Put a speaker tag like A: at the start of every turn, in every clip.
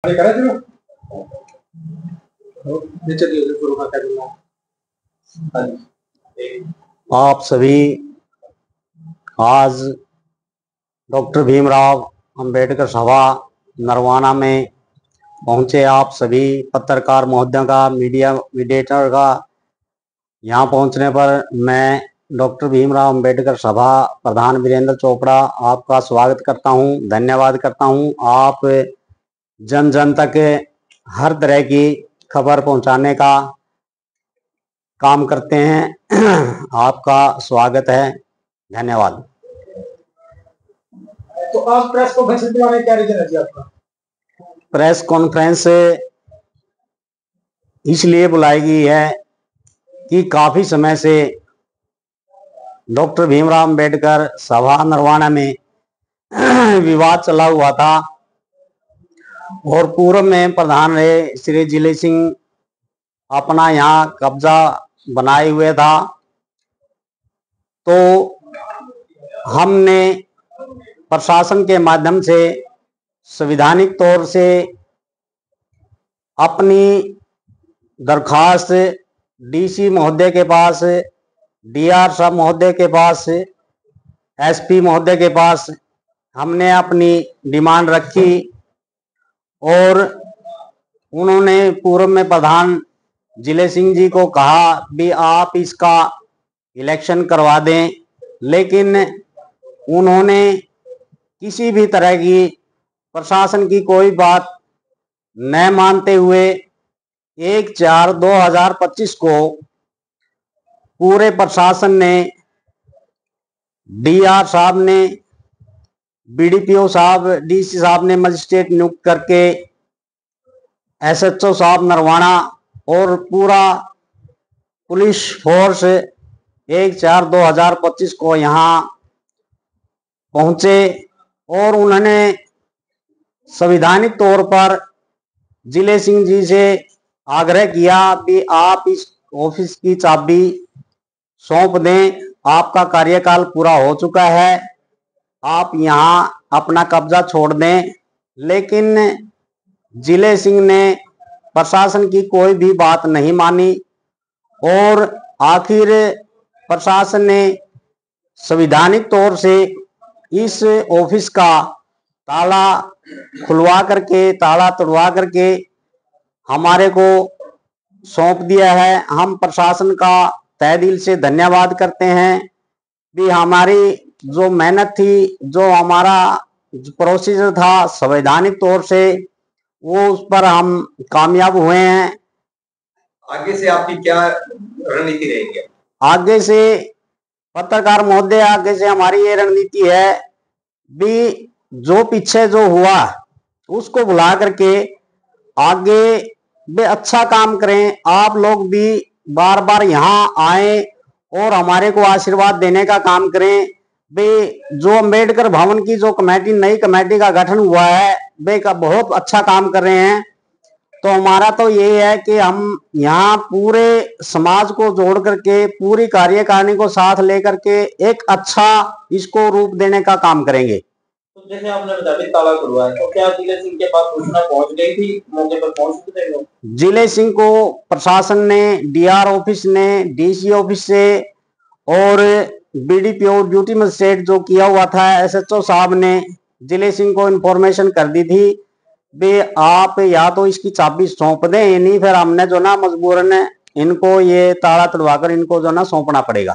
A: आप सभी आज डॉक्टर भीमराव अंबेडकर सभा नरवाना में पहुंचे। आप सभी पत्रकार महोदयों का, मीडिएटर का यहाँ पहुंचने पर मैं डॉक्टर भीमराव अंबेडकर सभा प्रधान वीरेंद्र चोपड़ा आपका स्वागत करता हूं, धन्यवाद करता हूं। आप जन जन तक हर तरह की खबर पहुंचाने का काम करते हैं। आपका स्वागत है, धन्यवाद।
B: तो आप प्रेस कॉन्फ्रेंस बुलाने क्या रीजन है जी आपका?
A: प्रेस कॉन्फ्रेंस इसलिए बुलाई गई है कि काफी समय से डॉक्टर भीमराव अंबेडकर सभा नरवाना में विवाद चला हुआ था और पूर्व में प्रधान रहे श्री जिले सिंह अपना यहाँ कब्जा बनाए हुए था। तो हमने प्रशासन के माध्यम से संवैधानिक तौर से अपनी दरखास्त डीसी महोदय के पास, डीआर साहब महोदय के पास, एसपी महोदय के पास हमने अपनी डिमांड रखी और उन्होंने पूर्व में प्रधान जिले सिंह जी को कहा भी आप इसका इलेक्शन करवा दें, लेकिन उन्होंने किसी भी तरह की प्रशासन की कोई बात न मानते हुए 1/4/2025 को पूरे प्रशासन ने, डीआर साहब ने, बीडीपीओ साहब, डीसी साहब ने मजिस्ट्रेट नियुक्त करके एसएचओ साहब नरवाना और पूरा पुलिस फोर्स 1/4/2025 को यहाँ पहुंचे और उन्होंने संवैधानिक तौर पर जिले सिंह जी से आग्रह किया कि आप इस ऑफिस की चाबी सौंप दें, आपका कार्यकाल पूरा हो चुका है, आप यहाँ अपना कब्जा छोड़ दें। लेकिन जिले सिंह ने प्रशासन की कोई भी बात नहीं मानी और आखिर प्रशासन ने संवैधानिक तौर से इस ऑफिस का ताला खुलवा करके, ताला तोड़वा करके हमारे को सौंप दिया है। हम प्रशासन का तहे दिल से धन्यवाद करते हैं कि हमारी जो मेहनत थी, जो हमारा प्रोसीजर था संवैधानिक तौर से, वो उस पर हम कामयाब हुए हैं।
C: आगे से आपकी क्या रणनीति रहेगी?
A: आगे से पत्रकार महोदय, आगे से हमारी ये रणनीति है भी जो पीछे जो हुआ उसको बुला करके आगे भी अच्छा काम करें। आप लोग भी बार बार यहाँ आए और हमारे को आशीर्वाद देने का काम करें। भी जो अंबेडकर भवन की जो कमेटी, नई कमेटी का गठन हुआ है, वे का बहुत अच्छा काम कर रहे हैं। तो हमारा तो यही है कि हम यहाँ पूरे समाज को जोड़ करके, पूरी कार्यकारिणी को साथ लेकर के एक अच्छा इसको रूप देने का काम करेंगे।
B: तो जैसे आपने बताया ताला खुलवा है, तो क्या जिले सिंह के पास सूचना पहुंच गई थी? मौके पर पहुंच चुके थे?
A: जिले सिंह को प्रशासन ने, डीआर ऑफिस ने, डीसी ऑफिस से और बीडीपीओ ड्यूटी मजिस्ट्रेट जो किया हुआ था, एसएचओ साहब ने जिले सिंह को इन्फॉर्मेशन कर दी थी भी आप या तो इसकी चाबी सौंप दें, नहीं फिर हमने जो ना मजबूरन इनको ये ताला तोड़वाकर इनको जो ना सौंपना पड़ेगा।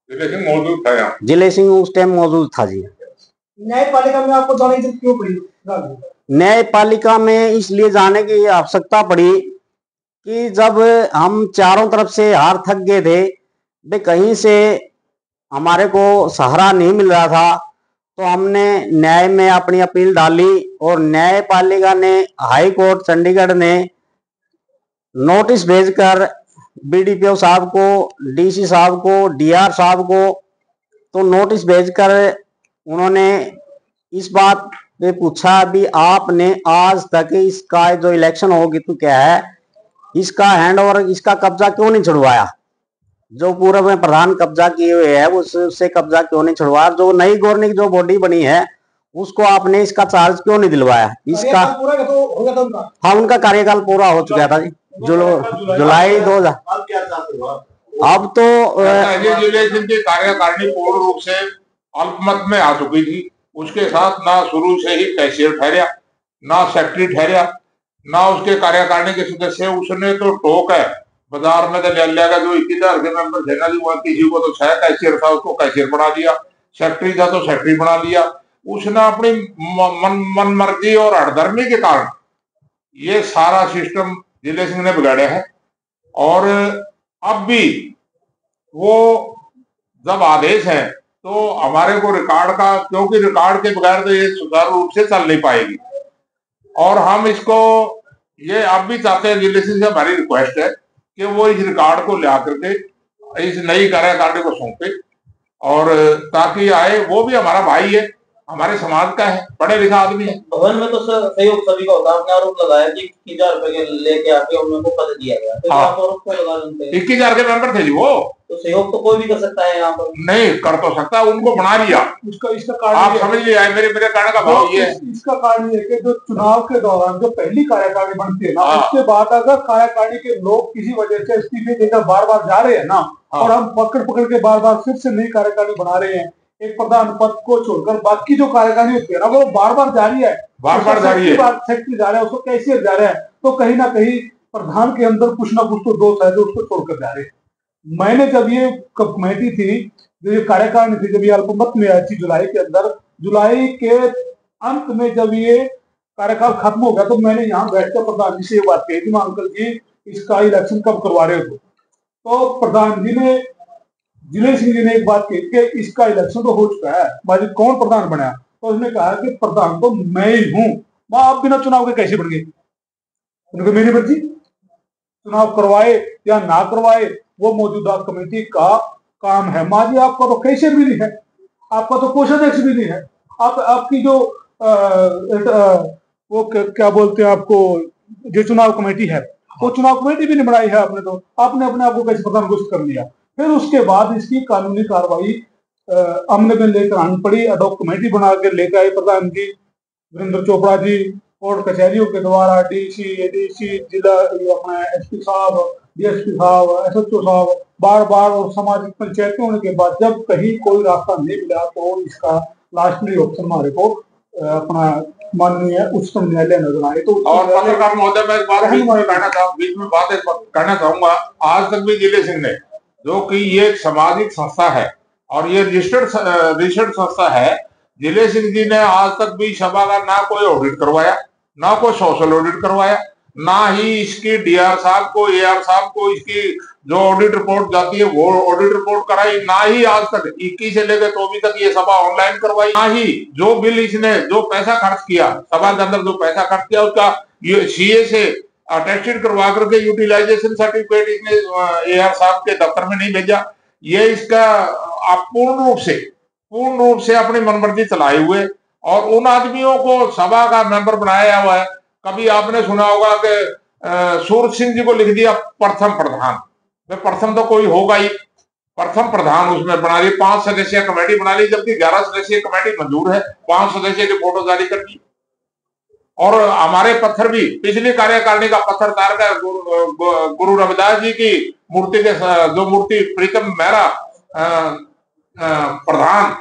C: जिले सिंह मौजूद था यहाँ?
A: जिले सिंह उस टाइम मौजूद था जी।
B: न्यायपालिका में आपको जाने की क्यों पड़ी?
A: न्यायपालिका में इसलिए जाने की आवश्यकता पड़ी कि जब हम चारों तरफ से हार थक गए थे, वे कहीं से हमारे को सहारा नहीं मिल रहा था, तो हमने न्याय में अपनी अपील डाली और न्यायपालिका ने, हाई कोर्ट चंडीगढ़ ने नोटिस भेजकर बीडीपीओ साहब को, डीसी साहब को, डीआर साहब को तो नोटिस भेजकर उन्होंने इस बात पे पूछा भी आपने आज तक इसका जो इलेक्शन होगी तो क्या है, इसका हैंड ओवर, इसका कब्जा क्यों नहीं छुड़वाया? जो पूर्व में प्रधान कब्जा किए हुए है उससे कब्जा क्यों नहीं छुड़वाया? जो नई गवर्निंग जो बॉडी बनी है उसको आपने इसका चार्ज क्यों नहीं दिलवाया? इसका
D: पूरा तो हो गया था उनका।
A: हाँ, उनका कार्यकाल पूरा हो चुका था जी, जुलाई 2000।
C: अब क्या चाहते हो आप?
A: अब तो
E: जिनकी कार्यकारिणी पूर्ण रूप से अल्पमत में आ चुकी थी, उसके साथ ना शुरू से ही कैशियर ठहरा, ना सेक्रेटरी ठहरा, ना उसके कार्यकारिणी के सदस्य। उसने तो टोक है बाजार में तो ले लिया, जो 21,000 के मेंबर थे ना जी, वो किसी को तो 6 कैशियर था, उसको कैशियर बना दिया, सेक्रेटरी था तो सेक्रेटरी बना लिया। उसने अपनी मन मर्जी और हड़धर्मी के कारण ये सारा सिस्टम जिले सिंह ने बिगाड़ा है। और अब भी वो जब आदेश है तो हमारे को रिकॉर्ड का, क्योंकि रिकॉर्ड के बगैर तो ये सुचारू रूप से चल नहीं पाएगी, और हम इसको ये अब भी चाहते हैं, जिले से हमारी रिक्वेस्ट है कि वो इस रिकॉर्ड को ला करके इस नई कार्यकारिणी को सौंपे, और ताकि आए। वो भी हमारा भाई है, हमारे समाज का है, पढ़े लिखा आदमी है।
B: भवन में तो सर सहयोग सभी का होता है। आपने आरोप लगाया कि 21,000 रुपए के लेके आके उनको पद दिया गया, तो
E: हाँ।
B: आप आरोप क्यों लगा रहे हैं?
E: 21,000 के मेंबर थे जी वो।
B: तो सहयोग तो कोई भी कर सकता है यहाँ पर।
E: नहीं कर तो सकता, उनको बना लिया।
D: इसका कारण
E: आप समझ लिया है, मेरे कहने का भाव ये है।
D: इसका कारण ये कि जो चुनाव के दौरान जो पहली कार्यकारिणी बनती है ना,
E: हाँ।
D: उसके बाद अगर कार्यकारिणी के लोग किसी वजह से इस्तीफे देकर बार बार जा रहे हैं ना,
E: हाँ।
D: और हम पकड़ के बार बार फिर से नई कार्यकारिणी बना रहे हैं, एक प्रधान पद को छोड़कर बाकी जो कार्यकारिणी होती है ना, वो बार बार जारी है,
E: बार बार जारी है,
D: सेक्रेटरी जा रहा है, उसको कैशियर जा रहा है, तो कहीं ना कहीं प्रधान के अंदर कुछ ना कुछ तो दोष है जो उसको छोड़कर जा रहे हैं। मैंने जब ये कमेटी थी, जो ये कार्यकारिणी थी, जब ये अल्पमत में आई थी जुलाई के अंदर, जुलाई के अंत में जब ये कार्यकाल खत्म हो गया, तो मैंने यहाँ बैठकर प्रधान जी से ये बात कही थी, अंकल जी इसका इलेक्शन कब करवा रहे हो? तो प्रधान जी ने, जिले सिंह जी ने एक बात कही कि इसका इलेक्शन तो हो चुका है, बाजी कौन प्रधान बना? तो उसने कहा कि प्रधान तो मैं ही हूँ। आप बिना चुनाव के कैसे बन गए? उनकी मेरी मर्जी, चुनाव करवाए या ना करवाए वो मौजूदा कमेटी का काम है। माँ जी आपका तो कैशियर भी नहीं है, आपका तो कोषाध्यक्ष भी नहीं है, आपकी जो वो क्या बोलते हैं आपको, जो चुनाव कमेटी है, वो चुनाव कमेटी भी नहीं बनाई है आपने, तो आपने अपने आप को कैसे प्रधान घोषित कर लिया? फिर उसके बाद इसकी कानूनी कार्रवाई अमले में लेकर आनी पड़ी, अडॉक कमेटी बना के लेकर आए प्रधान जी वीरेंद्र चोपड़ा जी, और कचहरियों के द्वारा डीसी, एडीसी, जिला अपना एसपी साहब, डीएसपी साहब, एसएचओ साहब, बार बार, और सामाजिक पंचायतें होने के बाद जब कहीं कोई रास्ता नहीं मिला, तो इसका लास्टली ऑप्शन हमारे को अपना माननीय उच्चतम न्यायालय नजर आए। तो
E: और पत्रकार महोदय, मैं एक बात बीच में बात कहना चाहूंगा। आज तक भी जिले सिंह ने, जो कि ये सामाजिक संस्था है और ये रजिस्टर्ड संस्था है, जिले सिंह जी ने आज तक भी सभा का ना कोई ऑडिट करवाया, ना कोई सोशल ऑडिट करवाया, ना ही इसकी डीआर साहब को, एआर साहब को इसकी जो ऑडिट रिपोर्ट जाती है वो ऑडिट रिपोर्ट कराई, ना ही आज तक 21 से लेकर 24 तक ये सभा ऑनलाइन करवाई, ना ही जो बिल इसने, जो पैसा खर्च किया सभा के अंदर, जो पैसा खर्च किया उसका ये सीए से अटेस्टेड करवा करके यूटिलाइजेशन सर्टिफिकेट इसने एआर साहब के दफ्तर में नहीं भेजा। ये इसका पूर्ण रूप से अपनी मनमर्जी चलाए हुए, और उन आदमियों को सभा का मेंबर बनाया हुआ है। कभी आपने सुना होगा कि सूरज सिंह जी को लिख दिया प्रथम प्रधान, प्रथम तो कोई होगा ही, प्रथम प्रधान उसमें बना ली, 5 सदस्यीय कमेटी बना ली, जबकि 11 सदस्यीय कमेटी मंजूर है, 5 सदस्य की फोटो जारी कर दी। और हमारे पत्थर भी, पिछली कार्यकारिणी का पत्थर तार का गुरु रविदास जी की मूर्ति के, जो मूर्ति प्रीतम मेहरा प्रधान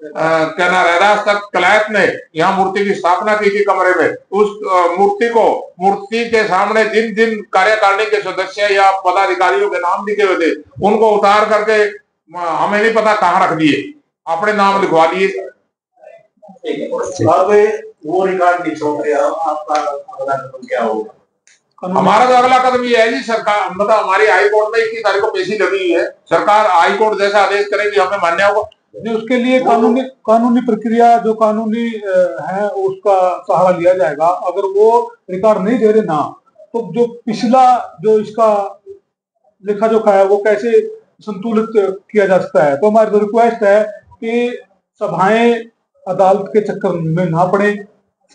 E: कहना रैदास तक कलायत ने यहाँ मूर्ति की स्थापना की थी कमरे में, उस मूर्ति के सामने जिन जिन कार्यकारिणी के सदस्य या पदाधिकारियों के नाम लिखे हुए थे, उनको उतार करके हमें नहीं पता कहाँ रख दिए, अपने नाम लिखवा दिए।
C: अब वो रिकॉर्ड नहीं छोड़ रहे, आपका अगला कदम क्या होगा?
E: हमारा तो अगला कदम ये है जी, सरकार, मतलब हमारी हाई कोर्ट में 21 तारीख को पेशी लगी हुई है, सरकार हाई कोर्ट जैसा आदेश करेगी हमें मान्य होगा।
D: उसके लिए कानूनी प्रक्रिया जो कानूनी है उसका सहारा लिया जाएगा। अगर वो रिकॉर्ड नहीं दे रहे ना, तो जो पिछला जो इसका लेखा जोखा है वो कैसे संतुलित किया जा सकता है। तो हमारी तो रिक्वेस्ट है कि सभाएं अदालत के चक्कर में ना पड़े,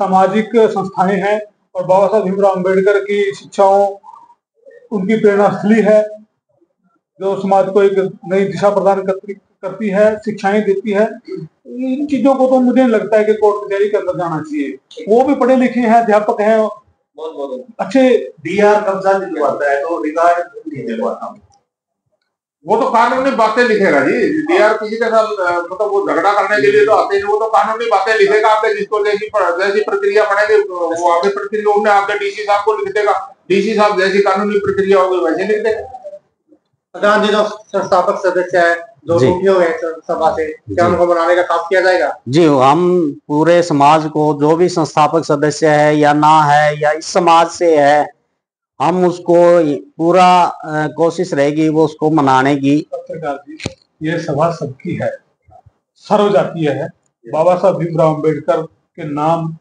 D: सामाजिक संस्थाएं हैं और बाबा साहब भीमराव अम्बेडकर की शिक्षाओं उनकी प्रेरणा स्थली है, जो समाज को एक नई दिशा प्रदान करती है, शिक्षाएं देती है। इन चीजों को तो मुझे लगता है कि कोर्ट कचहरी के अंदर जाना चाहिए। वो भी पढ़े लिखे हैं, अध्यापक हैं,
B: बहुत बहुत
D: अच्छे।
F: डीआर कब्जा दिलवाता है तो रिकॉर्ड नहीं दिलवाता।
E: वो तो कानूनी बातें लिखेगा जी। डीआर किसी के साथ मतलब वो झगड़ा करने के लिए तो आते नहीं, वो तो कानूनी बातें लिखेगा। आपके जिसको जैसी प्रक्रिया पड़ेगी वो आगे प्रक्रिया उन्हें आपके डीसी साहब को लिख देगा। डीसी साहब जैसी कानूनी प्रक्रिया होगी वैसे लिख देगा।
F: प्रधान जी जो संस्थापक सदस्य है, जो
A: जी।
F: दुखी हो गए सभा से, क्या उनको बनाने का काम किया जाएगा?
A: जी, हम पूरे समाज को, जो भी संस्थापक सदस्य है या ना है या इस समाज से है, हम उसको पूरा कोशिश रहेगी वो उसको मनाने की।
D: पत्रकार जी, ये सभा सबकी है, सर्वजातीय है। बाबा साहब भीमराव अम्बेडकर के नाम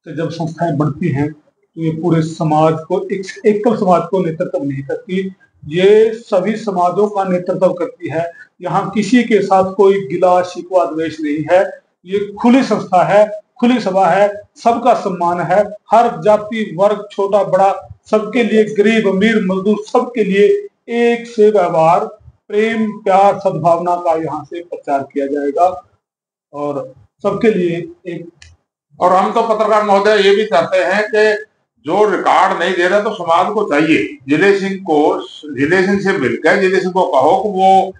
D: से जब संस्थाएं बढ़ती हैं तो ये पूरे समाज को, एकल समाज को नेतृत्व नहीं करती, ये सभी समाजों का नेतृत्व करती है। यहाँ किसी के साथ कोई गिला शिकवा द्वेष नहीं है। ये खुली संस्था है, खुली सभा है, सबका सम्मान है। हर जाति वर्ग, छोटा बड़ा, सबके लिए, गरीब अमीर मजदूर, सबके लिए एक से व्यवहार, प्रेम प्यार सद्भावना का यहाँ से प्रचार किया जाएगा और सबके लिए एक।
E: और हम तो पत्रकार महोदय ये भी चाहते हैं कि जो रिकॉर्ड नहीं दे रहा तो समाज को चाहिए जिले सिंह से मिलकर जिले सिंह को कहो कि वो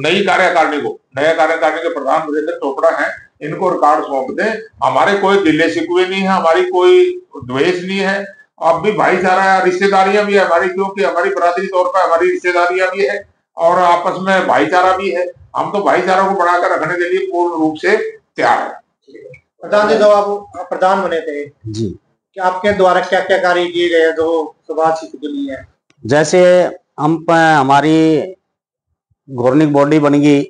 E: नई कार्यकारिणी को, नया कार्यकारिणी के प्रधान वीरेंद्र चोपड़ा है, इनको रिकॉर्ड सौंप दें। हमारे कोई गिले शिकवे नहीं है, हमारी कोई द्वेष नहीं है। अब भी भाईचारा, रिश्तेदारियां भी है हमारी, क्योंकि हमारी बरादरी तौर पर हमारी रिश्तेदारियां भी है और आपस में भाईचारा भी है। हम तो भाईचारा को बढ़ाकर रखने के लिए पूर्ण रूप से तैयार है।
F: प्रधान जी, जब आप प्रधान बने थे
A: जी,
F: कि आपके द्वारा क्या क्या कार्य किए गए जो समाज हित के लिए है?
A: जैसे हमारी गवर्निंग बॉडी बन गई,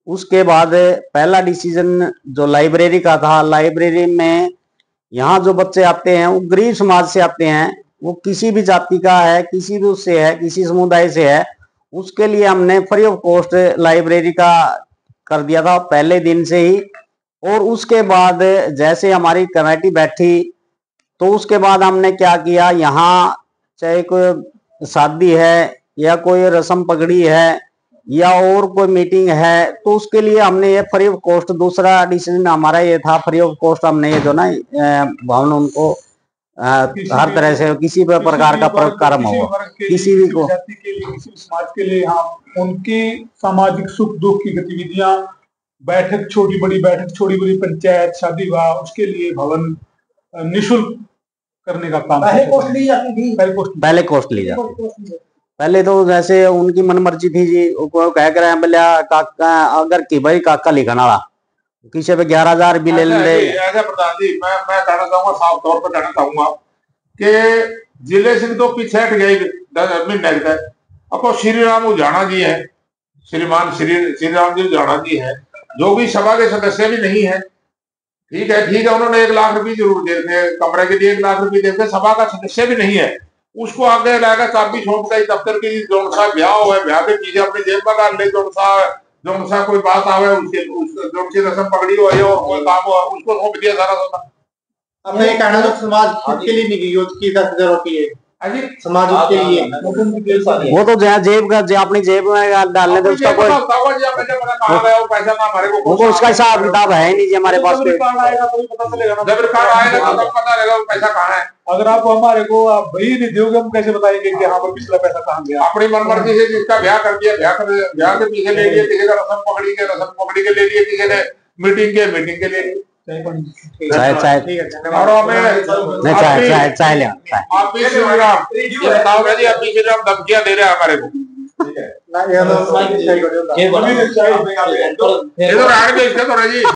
A: उसके बाद पहला डिसीजन जो लाइब्रेरी का था, लाइब्रेरी में यहाँ जो बच्चे आते हैं वो गरीब समाज से आते हैं, वो किसी भी जाति का है, किसी भी उससे है, किसी समुदाय से है, उसके लिए हमने फ्री ऑफ कॉस्ट लाइब्रेरी का कर दिया था पहले दिन से ही। और उसके बाद जैसे हमारी कमेटी बैठी तो उसके बाद हमने क्या किया, यहाँ चाहे कोई शादी है या कोई रस्म पगड़ी है या और कोई मीटिंग है तो उसके लिए हमने ये फ्री ऑफ कॉस्ट, दूसरा डिसीजन हमारा ये था, फ्री ऑफ कॉस्ट हमने ये जो ना भवन उनको हर तरह से किसी भी प्रकार का कर्म हो, किसी भी को,
D: जाति के लिए, किसी समाज के लिए, यहाँ उनकी सामाजिक सुख दुख की गतिविधियां, बैठक, छोटी बड़ी बैठक, छोटी बड़ी पंचायत, शादी विवाह, उसके लिए भवन निःशुल्क करने का काम।
F: पहले कॉस्ट ली जाती थी,
A: पहले कॉस्ट ली जाती। पहले तो जैसे उनकी मनमर्जी थी जी, वो कह कर बोलिया काका अगर की भाई काका लिखना वाला किसी पे 11,000 भी ले ले।
E: ऐसा प्रधान जी, मैं कहना चाहूंगा, साफ तौर पर कहना चाहूंगा कि जिले सिंह तो पीछे हट गए 10 महीने तक। अब श्री राम उजाना जी है, श्रीमान श्री राम जी उजाना जी है, जो भी सभा के सदस्य भी नहीं है। ठीक है, उन्होंने 1 लाख रुपये जरूर दे थे, कमरे के लिए 1 लाख रुपये दे थे, सभा का सदस्य भी नहीं है। उसको आगे लाएगा, चाबी सौंप गई दफ्तर की, जो सा ब्याह हो है, ब्याह के चीजें अपनी जेब में डाल ले, जो सा कोई बात आवे उसके जो सी रस्म पकड़ी हो और कोई काम हो उसको सौंप दिया सारा सारा।
F: अब ये कहना तो समाज हित के लिए नहीं की, यूथ की जरूरत है
E: अजी
F: समाज हित के लिए।
A: वो तो जेब का अपनी जेब में डालने दे, उसका कोई
E: पैसा ना हमारे को,
A: वो उसका हिसाब किताब है नहीं जी हमारे पास।
D: जब रिकॉर्ड आएगा तो पता चलेगा ना,
E: जब रिकॉर्ड आएगा तब पता लगेगा वो पैसा कहाँ है।
D: अगर आप हमारे को आप वही नहीं दोगे, हम कैसे बताएंगे कि हाँ पर पिछला पैसा कहाँ गया?
E: अपनी मनमर्जी से जिसका ब्याह कर दिया, ब्याह के पीछे ले लिए, किसी का रस्म पकड़ी के ले लिए, किसी ने मीटिंग के ले लिए।
A: चाय
F: और
A: नहीं, चाय ले
E: आप भी श्री राम ये बताओ जी, आप भी श्री राम धमकियां दे रहे हैं हमारे को।
F: ना ये तो
E: ये तो राड में इसका तो जी।